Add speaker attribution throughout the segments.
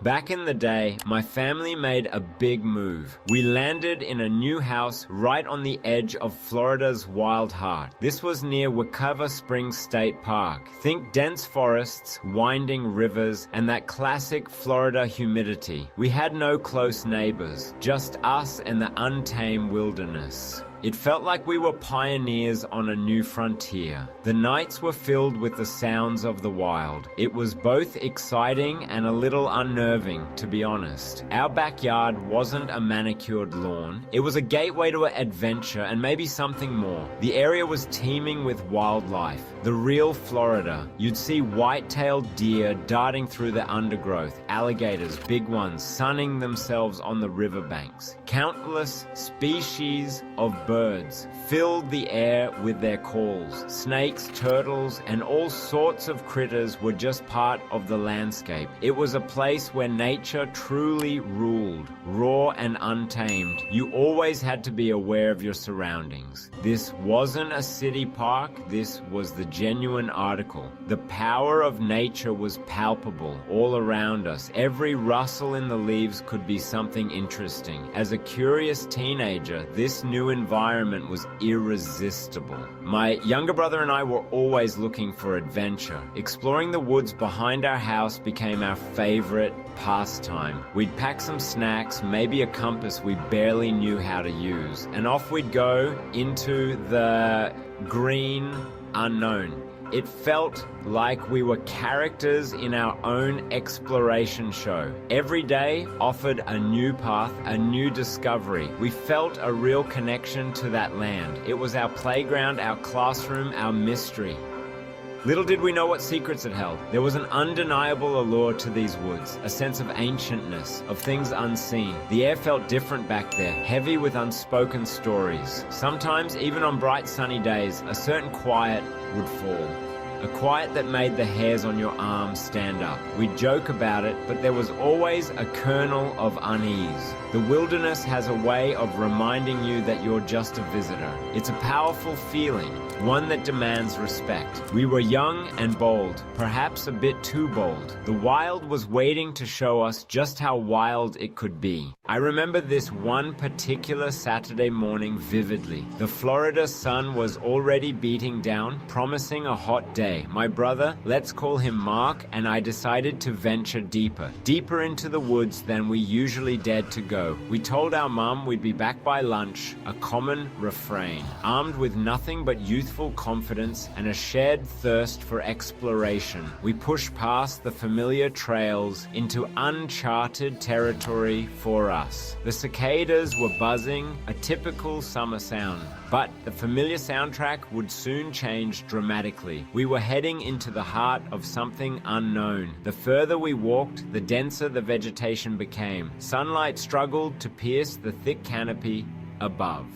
Speaker 1: Back in the day, my family made a big move. We landed in a new house right on the edge of Florida's Wild Heart. This was near Wekiva Springs State Park. Think dense forests, winding rivers, and that classic Florida humidity. We had no close neighbors, just us and the untamed wilderness. It felt like we were pioneers on a new frontier. The nights were filled with the sounds of the wild. It was both exciting and a little unnerving, to be honest. Our backyard wasn't a manicured lawn. It was a gateway to adventure and maybe something more. The area was teeming with wildlife, the real Florida. You'd see white-tailed deer darting through the undergrowth, alligators, big ones, sunning themselves on the riverbanks. Countless species of birds filled the air with their calls. Snakes, turtles, and all sorts of critters were just part of the landscape. It was a place where nature truly ruled, raw and untamed. You always had to be aware of your surroundings. This wasn't a city park, this was the genuine article. The power of nature was palpable all around us. Every rustle in the leaves could be something interesting. As a curious teenager, this new environment was irresistible. My younger brother and I were always looking for adventure. Exploring the woods behind our house became our favorite pastime. We'd pack some snacks, maybe a compass we barely knew how to use, and off we'd go into the green unknown. It felt like we were characters in our own exploration show. Every day offered a new path, a new discovery. We felt a real connection to that land. It was our playground, our classroom, our mystery. Little did we know what secrets it held. There was an undeniable allure to these woods, a sense of ancientness, of things unseen. The air felt different back there, heavy with unspoken stories. Sometimes, even on bright sunny days, a certain quiet would fall. A quiet that made the hairs on your arms stand up. We'd joke about it, but there was always a kernel of unease. The wilderness has a way of reminding you that you're just a visitor. It's a powerful feeling, one that demands respect. We were young and bold, perhaps a bit too bold. The wild was waiting to show us just how wild it could be. I remember this one particular Saturday morning vividly. The Florida sun was already beating down, promising a hot day. My brother, let's call him Mark, and I decided to venture deeper into the woods than we usually dared to go. We told our mom we'd be back by lunch, a common refrain. Armed with nothing but youthful confidence and a shared thirst for exploration, we pushed past the familiar trails into uncharted territory for us. The cicadas were buzzing, a typical summer sound. But the familiar soundtrack would soon change dramatically. We were heading into the heart of something unknown. The further we walked, the denser the vegetation became. Sunlight struggled to pierce the thick canopy above.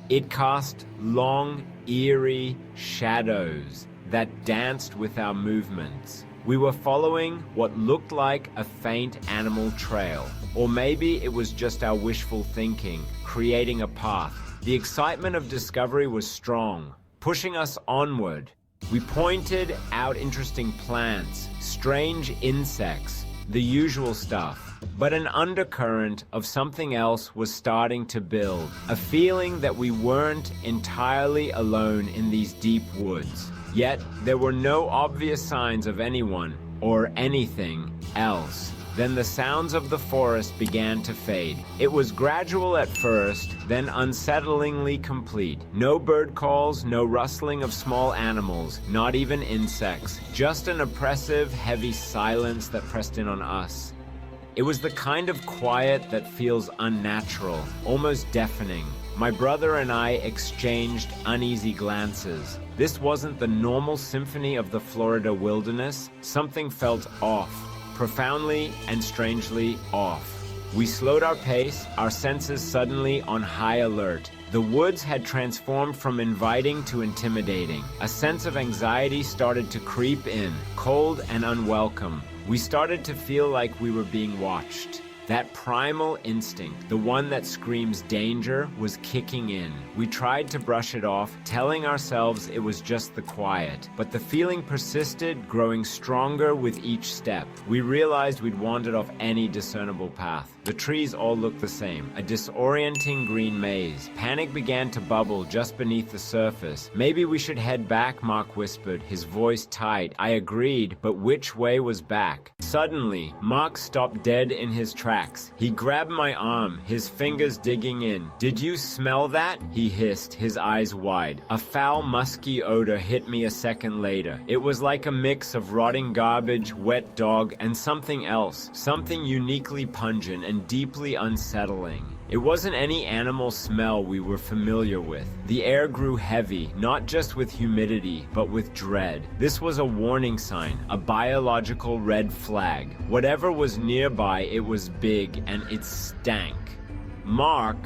Speaker 1: It cast long, eerie shadows that danced with our movements. We were following what looked like a faint animal trail. Or maybe it was just our wishful thinking, creating a path. The excitement of discovery was strong, pushing us onward. We pointed out interesting plants, strange insects, the usual stuff. But an undercurrent of something else was starting to build, a feeling that we weren't entirely alone in these deep woods. Yet there were no obvious signs of anyone or anything else. Then the sounds of the forest began to fade. It was gradual at first, then unsettlingly complete. No bird calls, no rustling of small animals, not even insects. Just an oppressive, heavy silence that pressed in on us. It was the kind of quiet that feels unnatural, almost deafening. My brother and I exchanged uneasy glances. This wasn't the normal symphony of the Florida wilderness. Something felt off. Profoundly and strangely off. We slowed our pace, our senses suddenly on high alert. The woods had transformed from inviting to intimidating. A sense of anxiety started to creep in, cold and unwelcome. We started to feel like we were being watched. That primal instinct, the one that screams danger, was kicking in. We tried to brush it off, telling ourselves it was just the quiet, but the feeling persisted, growing stronger with each step. We realized we'd wandered off any discernible path. The trees all looked the same, a disorienting green maze. Panic began to bubble just beneath the surface. Maybe we should head back, Mark whispered, his voice tight. I agreed, but which way was back? Suddenly, Mark stopped dead in his tracks. He grabbed my arm, his fingers digging in. Did you smell that? He hissed, his eyes wide. A foul, musky odor hit me a second later. It was like a mix of rotting garbage, wet dog, and something else. Something uniquely pungent and deeply unsettling. It wasn't any animal smell we were familiar with. The air grew heavy, not just with humidity, but with dread. This was a warning sign, a biological red flag. Whatever was nearby, it was big, and it stank. Mark,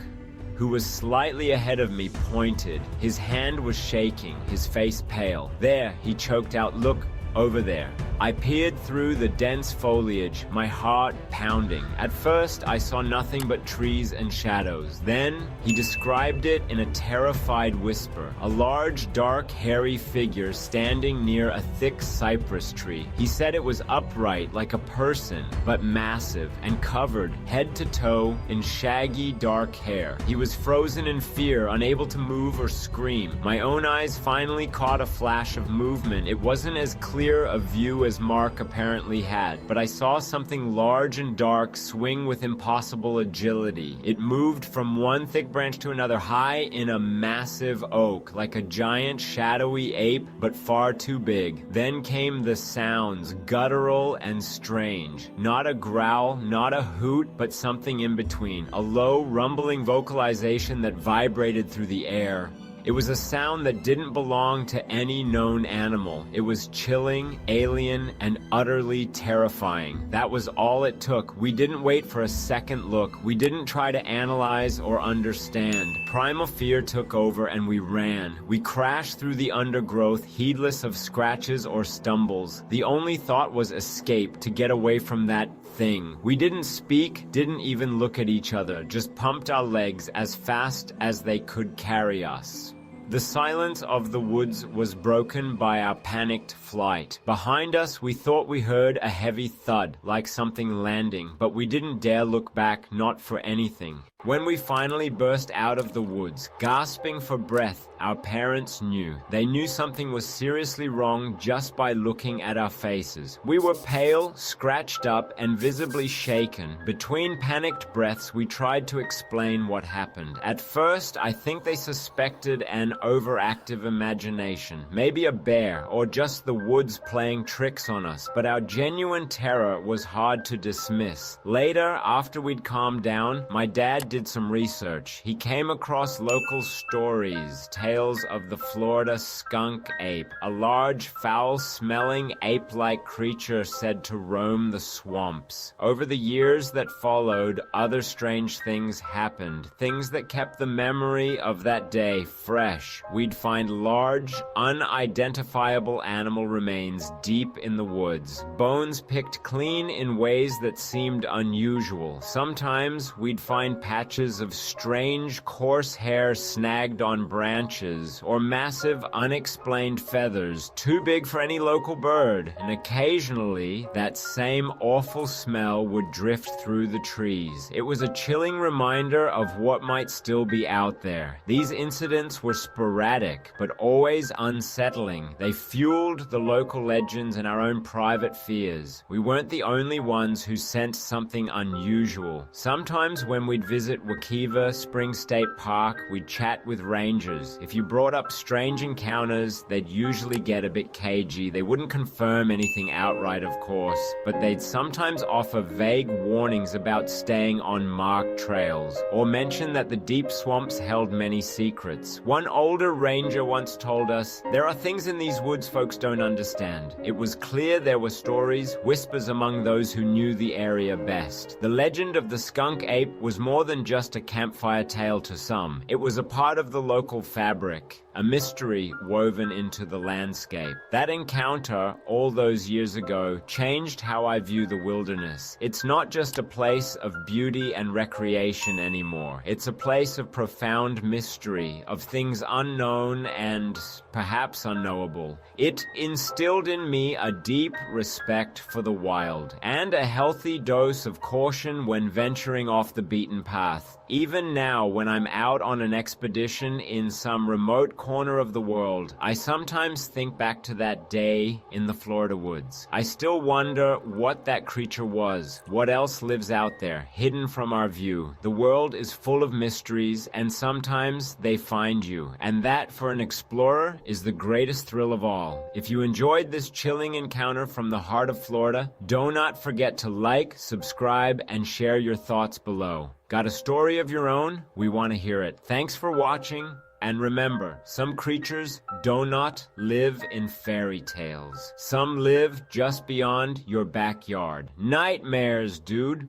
Speaker 1: who was slightly ahead of me, pointed. His hand was shaking, his face pale. There, he choked out, look, over there. I peered through the dense foliage, my heart pounding. At first, I saw nothing but trees and shadows. Then, he described it in a terrified whisper. A large, dark, hairy figure standing near a thick cypress tree. He said it was upright like a person, but massive and covered head to toe in shaggy, dark hair. He was frozen in fear, unable to move or scream. My own eyes finally caught a flash of movement. It wasn't as clear a view as Mark apparently had, but I saw something large and dark swing with impossible agility. It moved from one thick branch to another, high in a massive oak, like a giant shadowy ape, but far too big. Then came the sounds, guttural and strange. Not a growl, not a hoot, but something in between. A low, rumbling vocalization that vibrated through the air. It was a sound that didn't belong to any known animal. It was chilling, alien, and utterly terrifying. That was all it took. We didn't wait for a second look. We didn't try to analyze or understand. Primal fear took over and we ran. We crashed through the undergrowth, heedless of scratches or stumbles. The only thought was escape, to get away from that thing. We didn't speak, didn't even look at each other, just pumped our legs as fast as they could carry us. The silence of the woods was broken by our panicked flight. Behind us, we thought we heard a heavy thud, like something landing, but we didn't dare look back, not for anything. When we finally burst out of the woods, gasping for breath, our parents knew. They knew something was seriously wrong just by looking at our faces. We were pale, scratched up, and visibly shaken. Between panicked breaths, we tried to explain what happened. At first, I think they suspected an overactive imagination, maybe a bear, or just the woods playing tricks on us, but our genuine terror was hard to dismiss. Later, after we'd calmed down, my dad did some research. He came across local stories, tales of the Florida skunk ape, a large, foul-smelling, ape-like creature said to roam the swamps. Over the years that followed, other strange things happened, things that kept the memory of that day fresh. We'd find large, unidentifiable animal remains deep in the woods, bones picked clean in ways that seemed unusual. Sometimes we'd find patches of strange, coarse hair snagged on branches, or massive, unexplained feathers, too big for any local bird. And occasionally, that same awful smell would drift through the trees. It was a chilling reminder of what might still be out there. These incidents were sporadic, but always unsettling. They fueled the local legends and our own private fears. We weren't the only ones who sensed something unusual. Sometimes when we'd visit Wekiva Spring State Park, we'd chat with rangers. If you brought up strange encounters, they'd usually get a bit cagey. They wouldn't confirm anything outright, of course, but they'd sometimes offer vague warnings about staying on marked trails, or mention that the deep swamps held many secrets. One older ranger once told us, "There are things in these woods folks don't understand." It was clear there were stories, whispers among those who knew the area best. The legend of the skunk ape was more than just a campfire tale to some. It was a part of the local fabric, a mystery woven into the landscape. That encounter all those years ago changed how I view the wilderness. It's not just a place of beauty and recreation anymore. It's a place of profound mystery, of things unknown and perhaps unknowable. It instilled in me a deep respect for the wild and a healthy dose of caution when venturing off the beaten path. Even now, when I'm out on an expedition in some remote corner of the world, I sometimes think back to that day in the Florida woods. I still wonder what that creature was, what else lives out there, hidden from our view. The world is full of mysteries, and sometimes they find you, and that, for an explorer, is the greatest thrill of all. If you enjoyed this chilling encounter from the heart of Florida, do not forget to like, subscribe, and share your thoughts below. Got a story of your own? We want to hear it. Thanks for watching, and remember, some creatures do not live in fairy tales. Some live just beyond your backyard. Nightmares, dude!